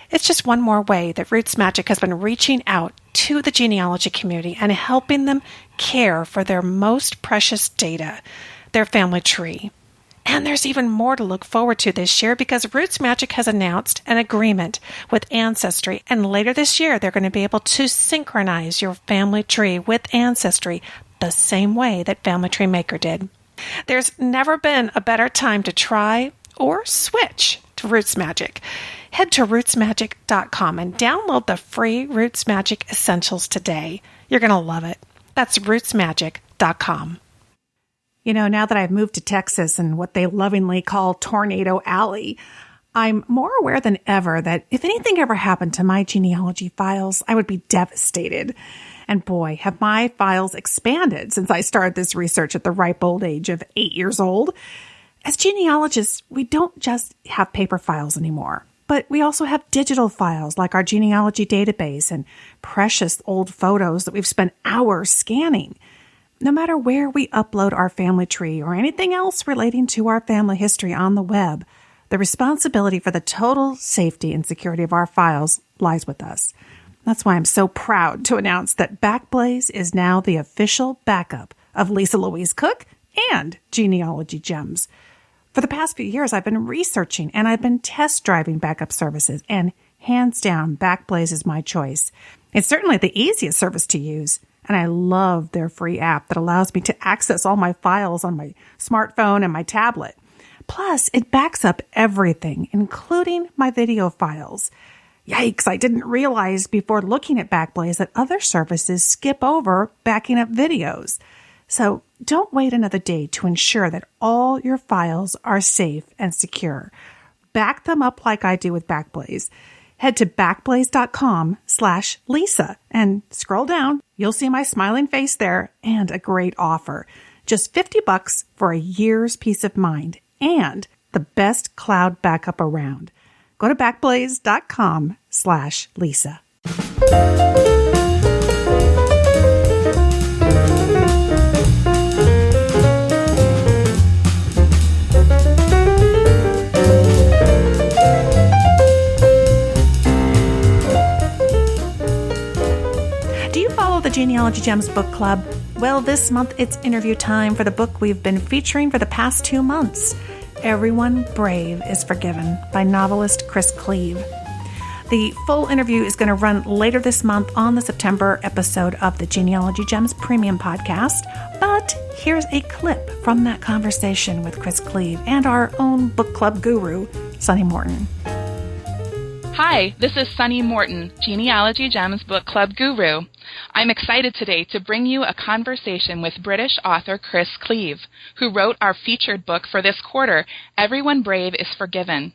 S1: It's just one more way that Roots Magic has been reaching out to the genealogy community and helping them care for their most precious data, their family tree. And there's even more to look forward to this year because Roots Magic has announced an agreement with Ancestry, and later this year they're going to be able to synchronize your family tree with Ancestry the same way that Family Tree Maker did. There's never been a better time to try or switch to Roots Magic. Head to rootsmagic.com and download the free Roots Magic Essentials today. You're going to love it. That's rootsmagic.com. You know, now that I've moved to Texas and what they lovingly call Tornado Alley, I'm more aware than ever that if anything ever happened to my genealogy files, I would be devastated. And boy, have my files expanded since I started this research at the ripe old age of 8 years old. As genealogists, we don't just have paper files anymore, but we also have digital files like our genealogy database and precious old photos that we've spent hours scanning. No matter where we upload our family tree or anything else relating to our family history on the web, the responsibility for the total safety and security of our files lies with us. That's why I'm so proud to announce that Backblaze is now the official backup of Lisa Louise Cooke and Genealogy Gems. For the past few years, I've been researching and I've been test driving backup services, and hands down, Backblaze is my choice. It's certainly the easiest service to use. And I love their free app that allows me to access all my files on my smartphone and my tablet. Plus, it backs up everything, including my video files. Yikes, I didn't realize before looking at Backblaze that other services skip over backing up videos. So don't wait another day to ensure that all your files are safe and secure. Back them up like I do with Backblaze. Head to backblaze.com/Lisa and scroll down. You'll see my smiling face there and a great offer. Just $50 for a year's peace of mind and the best cloud backup around. Go to backblaze.com/Lisa. The Genealogy Gems Book Club. Well, this month it's interview time for the book we've been featuring for the past 2 months, Everyone Brave is Forgiven by novelist Chris Cleave. The full interview is going to run later this month on the September episode of the Genealogy Gems Premium Podcast, but here's a clip from that conversation with Chris Cleave and our own book club guru, Sunny Morton.
S8: Hi, this is Sunny Morton, Genealogy Gems Book Club Guru. I'm excited today to bring you a conversation with British author Chris Cleave, who wrote our featured book for this quarter, Everyone Brave is Forgiven.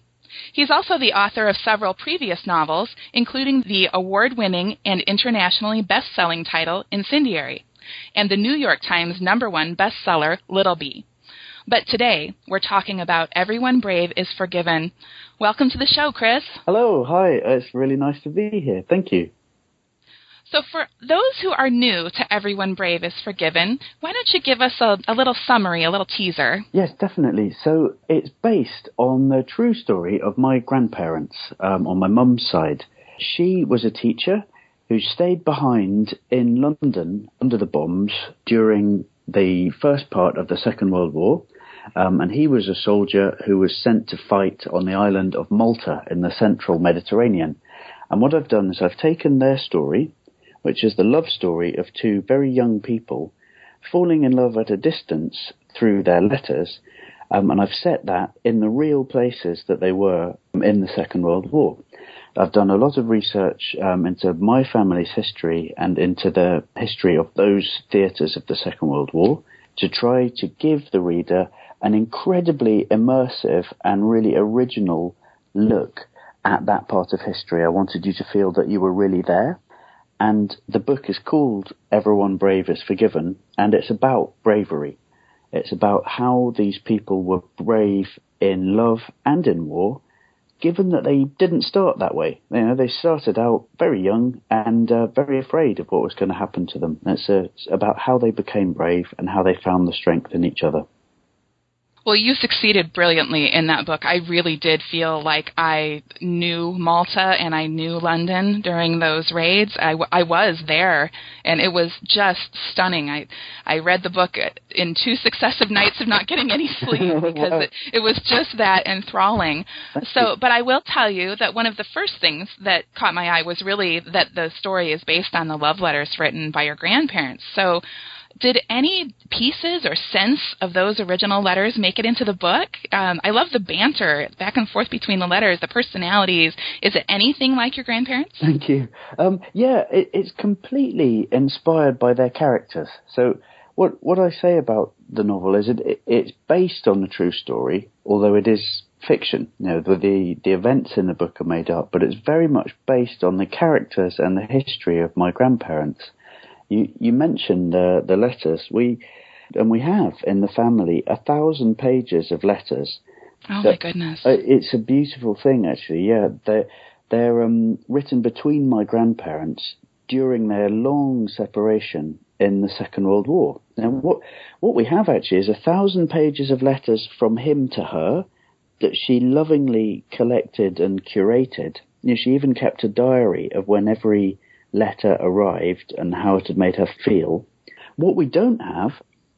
S8: He's also the author of several previous novels, including the award-winning and internationally best-selling title Incendiary, and the New York Times #1 bestseller Little Bee. But today, we're talking about Everyone Brave is Forgiven. Welcome to the show, Chris.
S9: Hello, hi. It's really nice to be here. Thank you.
S8: So for those who are new to Everyone Brave is Forgiven, why don't you give us a little summary, a little teaser?
S9: Yes, definitely. So it's based on the true story of my grandparents on my mum's side. She was a teacher who stayed behind in London under the bombs during the first part of the Second World War. And he was a soldier who was sent to fight on the island of Malta in the central Mediterranean. And what I've done is I've taken their story, which is the love story of two very young people falling in love at a distance through their letters, and I've set that in the real places that they were in the Second World War. I've done a lot of research into my family's history and into the history of those theatres of the Second World War to try to give the reader an incredibly immersive and really original look at that part of history. I wanted you to feel that you were really there. And the book is called Everyone Brave is Forgiven, and it's about bravery. It's about how these people were brave in love and in war, given that they didn't start that way. You know, they started out very young and very afraid of what was going to happen to them. It's about how they became brave and how they found the strength in each other.
S8: Well, you succeeded brilliantly in that book. I really did feel like I knew Malta and I knew London during those raids. I was there, and it was just stunning. I read the book in 2 successive nights of not getting any sleep because it was just that enthralling. But I will tell you that one of the first things that caught my eye was really that the story is based on the love letters written by your grandparents. So did any pieces or sense of those original letters make it into the book? I love the banter back and forth between the letters, the personalities. Is it anything like your grandparents?
S9: Thank you. It's completely inspired by their characters. So what I say about the novel is it's based on a true story, although it is fiction. You know, the events in the book are made up, but it's very much based on the characters and the history of my grandparents. You mentioned the letters. We have in the family 1,000 pages of letters.
S8: Oh, my goodness.
S9: It's a beautiful thing, actually. Yeah, they're written between my grandparents during their long separation in the Second World War. Now, what we have actually is 1,000 pages of letters from him to her that she lovingly collected and curated. You know, she even kept a diary of when every letter arrived and how it had made her feel. What we don't have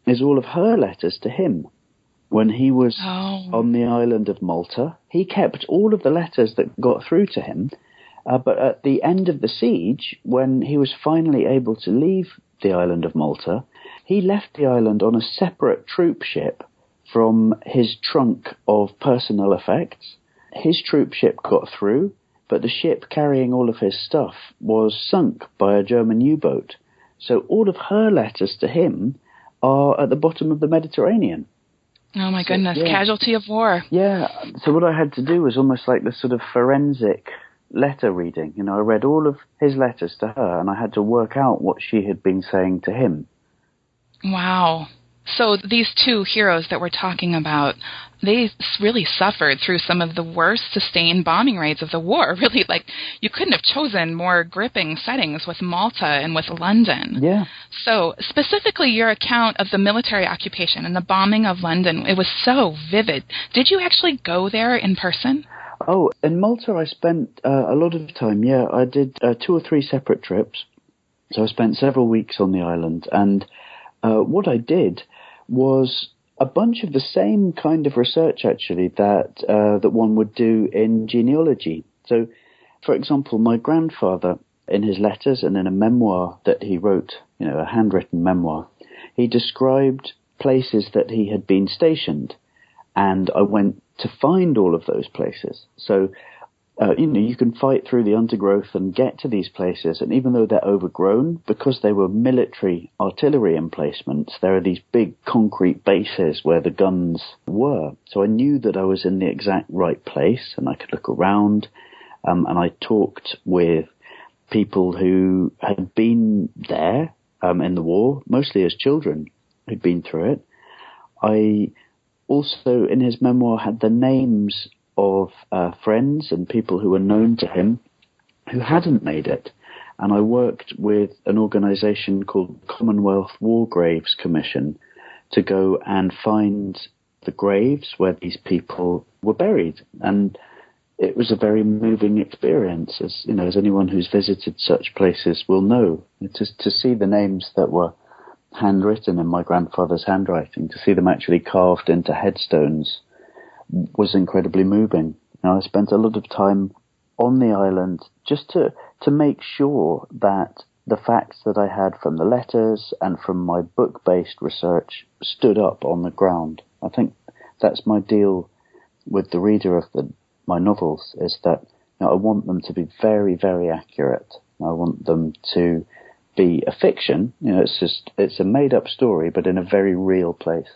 S9: is all of her letters to him. When he was on the island of Malta, he kept all of the letters that got through to him, but at the end of the siege, when he was finally able to leave the island of Malta, he left the island on a separate troop ship from his trunk of personal effects. His troop ship got through, but the ship carrying all of his stuff was sunk by a German U-boat. So all of her letters to him are at the bottom of the Mediterranean.
S8: Oh, my goodness. Yeah. Casualty of war.
S9: Yeah. So what I had to do was almost like this sort of forensic letter reading. You know, I read all of his letters to her, and I had to work out what she had been saying to him.
S8: Wow. So these two heroes that we're talking about, they really suffered through some of the worst sustained bombing raids of the war. Really, like, you couldn't have chosen more gripping settings with Malta and with London.
S9: Yeah.
S8: So specifically your account of the military occupation and the bombing of London, it was so vivid. Did you actually go there in person?
S9: Oh, in Malta I spent a lot of time, yeah. I did 2 or 3 separate trips. So I spent several weeks on the island, and what I did was a bunch of the same kind of research, actually, that one would do in genealogy. So, for example, my grandfather, in his letters and in a memoir that he wrote, you know, a handwritten memoir, he described places that he had been stationed, and I went to find all of those places. So, you can fight through the undergrowth and get to these places, and even though they're overgrown, because they were military artillery emplacements, there are these big concrete bases where the guns were. So I knew that I was in the exact right place, and I could look around, and I talked with people who had been there in the war, mostly as children who'd been through it. I also, in his memoir, had the names of friends and people who were known to him who hadn't made it. And I worked with an organisation called Commonwealth War Graves Commission to go and find the graves where these people were buried. And it was a very moving experience, as you know, as anyone who's visited such places will know. To see the names that were handwritten in my grandfather's handwriting, to see them actually carved into headstones, was incredibly moving. Now, I spent a lot of time on the island just to make sure that the facts that I had from the letters and from my book-based research stood up on the ground. I think that's my deal with the reader of my novels, is that I want them to be very, very accurate. I want them to be a fiction. It's a made-up story, but in a very real place.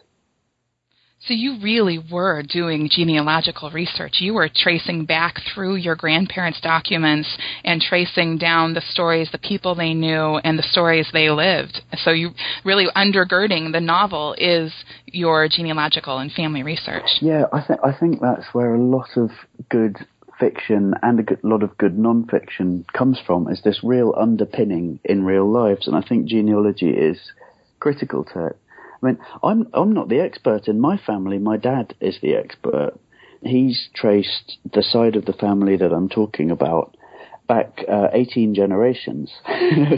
S8: So you really were doing genealogical research. You were tracing back through your grandparents' documents and tracing down the stories, the people they knew, and the stories they lived. So you really undergirding the novel is your genealogical and family research.
S9: Yeah, I think that's where a lot of good fiction and a lot of good non-fiction comes from, is this real underpinning in real lives. And I think genealogy is critical to it. I mean, I'm not the expert in my family. My dad is the expert. He's traced the side of the family that I'm talking about back 18 generations.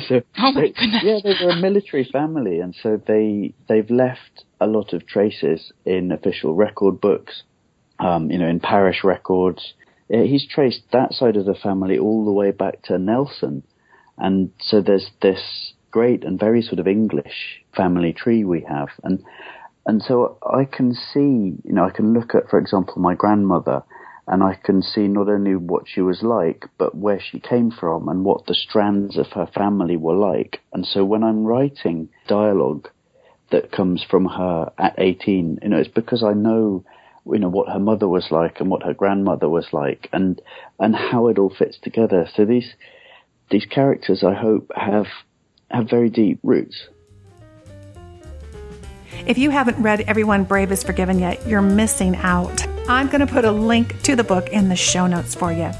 S9: So
S8: oh my goodness!
S9: Yeah, they were a military family, and so they've left a lot of traces in official record books, in parish records. He's traced that side of the family all the way back to Nelson, and so there's this great and very sort of English family tree we have. And so I can see, I can look at, for example, my grandmother, and I can see not only what she was like, but where she came from and what the strands of her family were like. And so when I'm writing dialogue that comes from her at 18, it's because I know, what her mother was like and what her grandmother was like and how it all fits together. So these characters, I hope, have very deep roots.
S1: If you haven't read Everyone Brave is Forgiven yet, you're missing out. I'm going to put a link to the book in the show notes for you.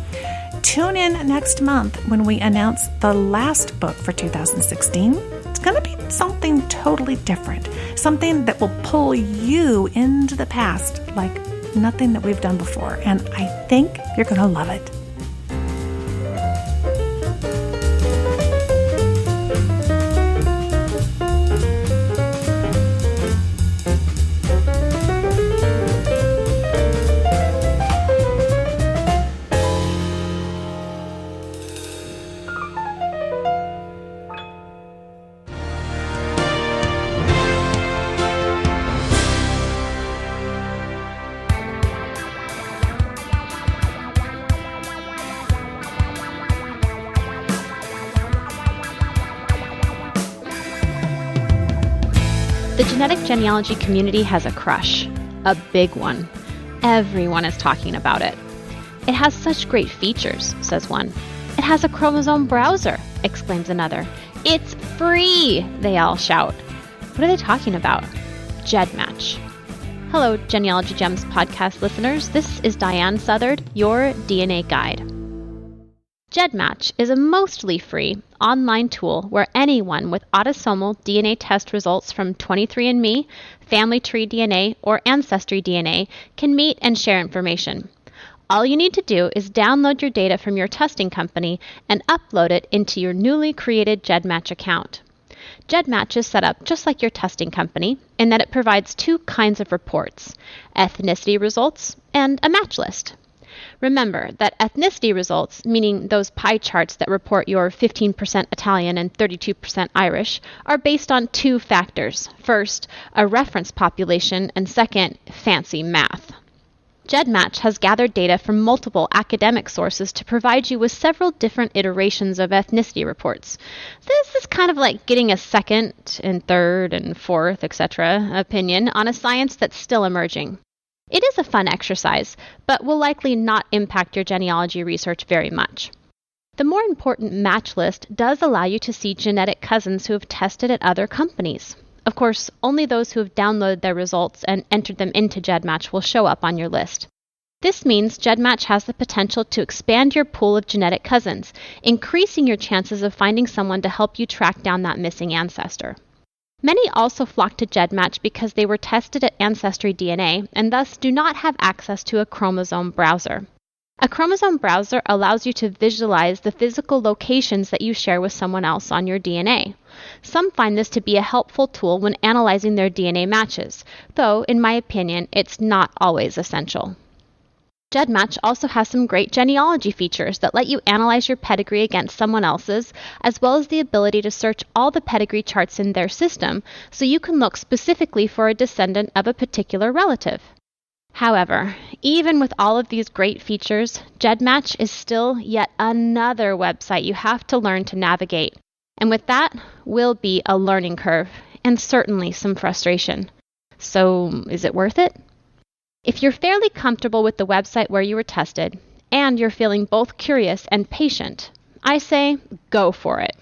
S1: Tune in next month when we announce the last book for 2016. It's going to be something totally different, something that will pull you into the past like nothing that we've done before. And I think you're going to love it.
S10: The genetic genealogy community has a crush, a big one. Everyone is talking about it. It has such great features, says one. It has a chromosome browser, exclaims another. It's free, they all shout. What are they talking about? GEDmatch. Hello, Genealogy Gems podcast listeners. This is Diane Southard, your DNA guide. GEDmatch is a mostly free online tool where anyone with autosomal DNA test results from 23andMe, Family Tree DNA, or Ancestry DNA can meet and share information. All you need to do is download your data from your testing company and upload it into your newly created GEDmatch account. GEDmatch is set up just like your testing company in that it provides two kinds of reports, ethnicity results and a match list. Remember that ethnicity results, meaning those pie charts that report your 15% Italian and 32% Irish, are based on two factors. First, a reference population, and second, fancy math. GEDmatch has gathered data from multiple academic sources to provide you with several different iterations of ethnicity reports. This is kind of like getting a second and third and fourth, etc. opinion on a science that's still emerging. It is a fun exercise, but will likely not impact your genealogy research very much. The more important match list does allow you to see genetic cousins who have tested at other companies. Of course, only those who have downloaded their results and entered them into GEDmatch will show up on your list. This means GEDmatch has the potential to expand your pool of genetic cousins, increasing your chances of finding someone to help you track down that missing ancestor. Many also flock to GEDmatch because they were tested at Ancestry DNA and thus do not have access to a chromosome browser. A chromosome browser allows you to visualize the physical locations that you share with someone else on your DNA. Some find this to be a helpful tool when analyzing their DNA matches, though, in my opinion, it's not always essential. GEDmatch also has some great genealogy features that let you analyze your pedigree against someone else's, as well as the ability to search all the pedigree charts in their system so you can look specifically for a descendant of a particular relative. However, even with all of these great features, GEDmatch is still yet another website you have to learn to navigate. And with that will be a learning curve and certainly some frustration. So, is it worth it? If you're fairly comfortable with the website where you were tested, and you're feeling both curious and patient, I say go for it.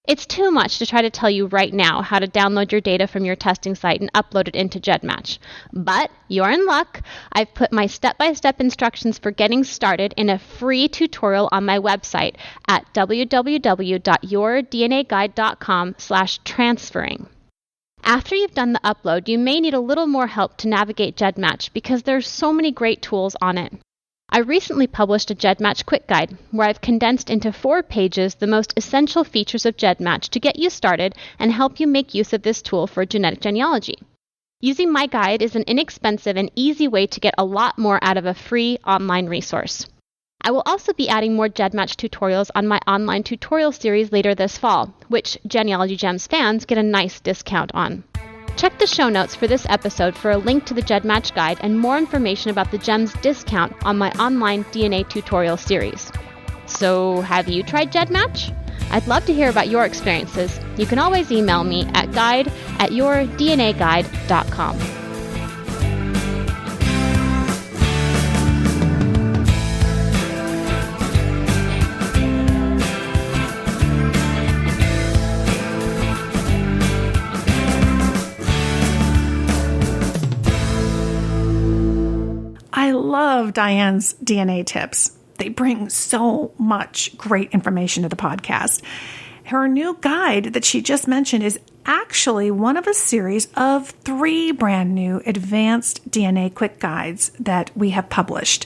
S10: It's too much to try to tell you right now how to download your data from your testing site and upload it into GEDmatch. But you're in luck. I've put my step-by-step instructions for getting started in a free tutorial on my website at www.yourdnaguide.com/transferring. After you've done the upload, you may need a little more help to navigate GEDmatch because there's so many great tools on it. I recently published a GEDmatch quick guide where I've condensed into 4 pages the most essential features of GEDmatch to get you started and help you make use of this tool for genetic genealogy. Using my guide is an inexpensive and easy way to get a lot more out of a free online resource. I will also be adding more GEDmatch tutorials on my online tutorial series later this fall, which Genealogy Gems fans get a nice discount on. Check the show notes for this episode for a link to the GEDmatch guide and more information about the GEMS discount on my online DNA tutorial series. So, have you tried GEDmatch? I'd love to hear about your experiences. You can always email me at guide@yourdnaguide.com.
S1: I love Diane's DNA tips. They bring so much great information to the podcast. Her new guide that she just mentioned is actually one of a series of 3 brand new advanced DNA quick guides that we have published.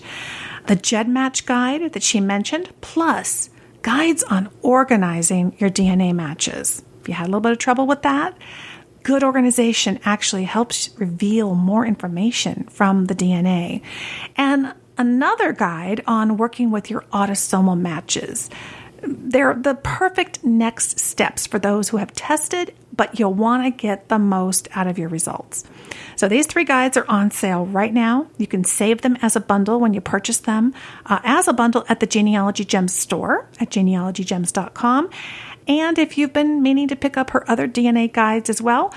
S1: The GEDmatch guide that she mentioned, plus guides on organizing your DNA matches. If you had a little bit of trouble with that, good organization actually helps reveal more information from the DNA. And another guide on working with your autosomal matches. They're the perfect next steps for those who have tested, but you'll want to get the most out of your results. So these 3 guides are on sale right now. You can save them as a bundle when you purchase them as a bundle at the Genealogy Gems store at genealogygems.com. And if you've been meaning to pick up her other DNA guides as well,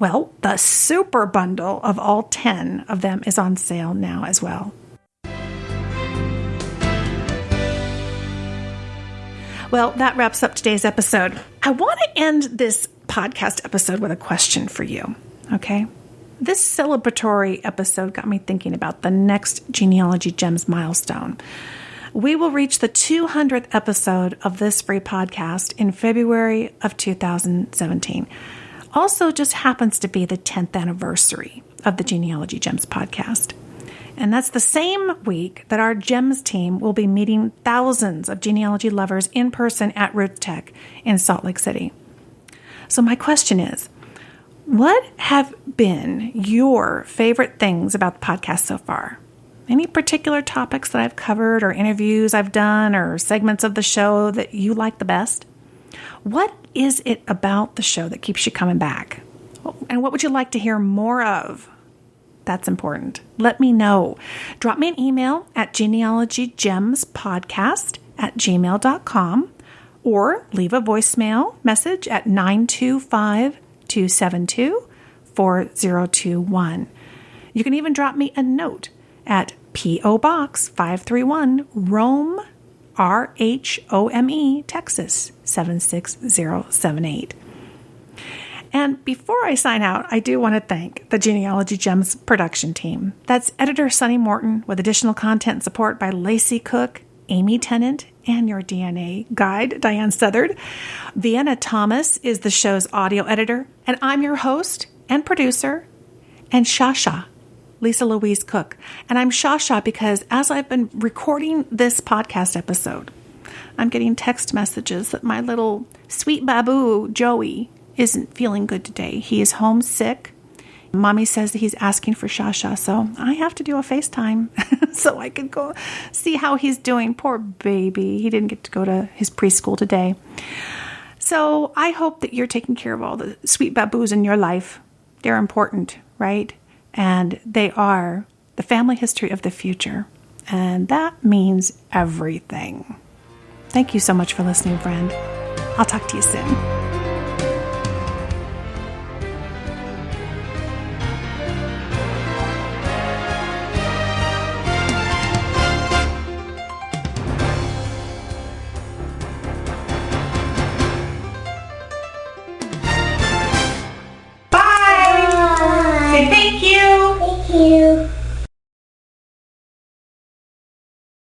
S1: the super bundle of all 10 of them is on sale now as well. Well, that wraps up today's episode. I want to end this podcast episode with a question for you, okay? This celebratory episode got me thinking about the next Genealogy Gems milestone. We will reach the 200th episode of this free podcast in February of 2017. Also just happens to be the 10th anniversary of the Genealogy Gems podcast. And that's the same week that our GEMS team will be meeting thousands of genealogy lovers in person at Roots Tech in Salt Lake City. So my question is, what have been your favorite things about the podcast so far? Any particular topics that I've covered or interviews I've done or segments of the show that you like the best? What is it about the show that keeps you coming back? And what would you like to hear more of? That's important. Let me know. Drop me an email at genealogygemspodcast@gmail.com or leave a voicemail message at 925-272-4021. You can even drop me a note at P.O. Box 531, Rome, RHOME, Texas 76078. And before I sign out, I do want to thank the Genealogy Gems production team. That's editor Sunny Morton with additional content and support by Lacey Cooke, Amy Tennant, and your DNA guide, Diane Southard. Vienna Thomas is the show's audio editor, and I'm your host and producer, and Shasha, Lisa Louise Cooke. And I'm Shasha because as I've been recording this podcast episode, I'm getting text messages that my little sweet baboo, Joey, isn't feeling good today. He is homesick. Mommy says that he's asking for Shasha, so I have to do a FaceTime so I can go see how he's doing. Poor baby. He didn't get to go to his preschool today. So I hope that you're taking care of all the sweet baboos in your life. They're important, right? And they are the family history of the future. And that means everything. Thank you so much for listening, friend. I'll talk to you soon.
S11: Bye. Say thank you. Thank you.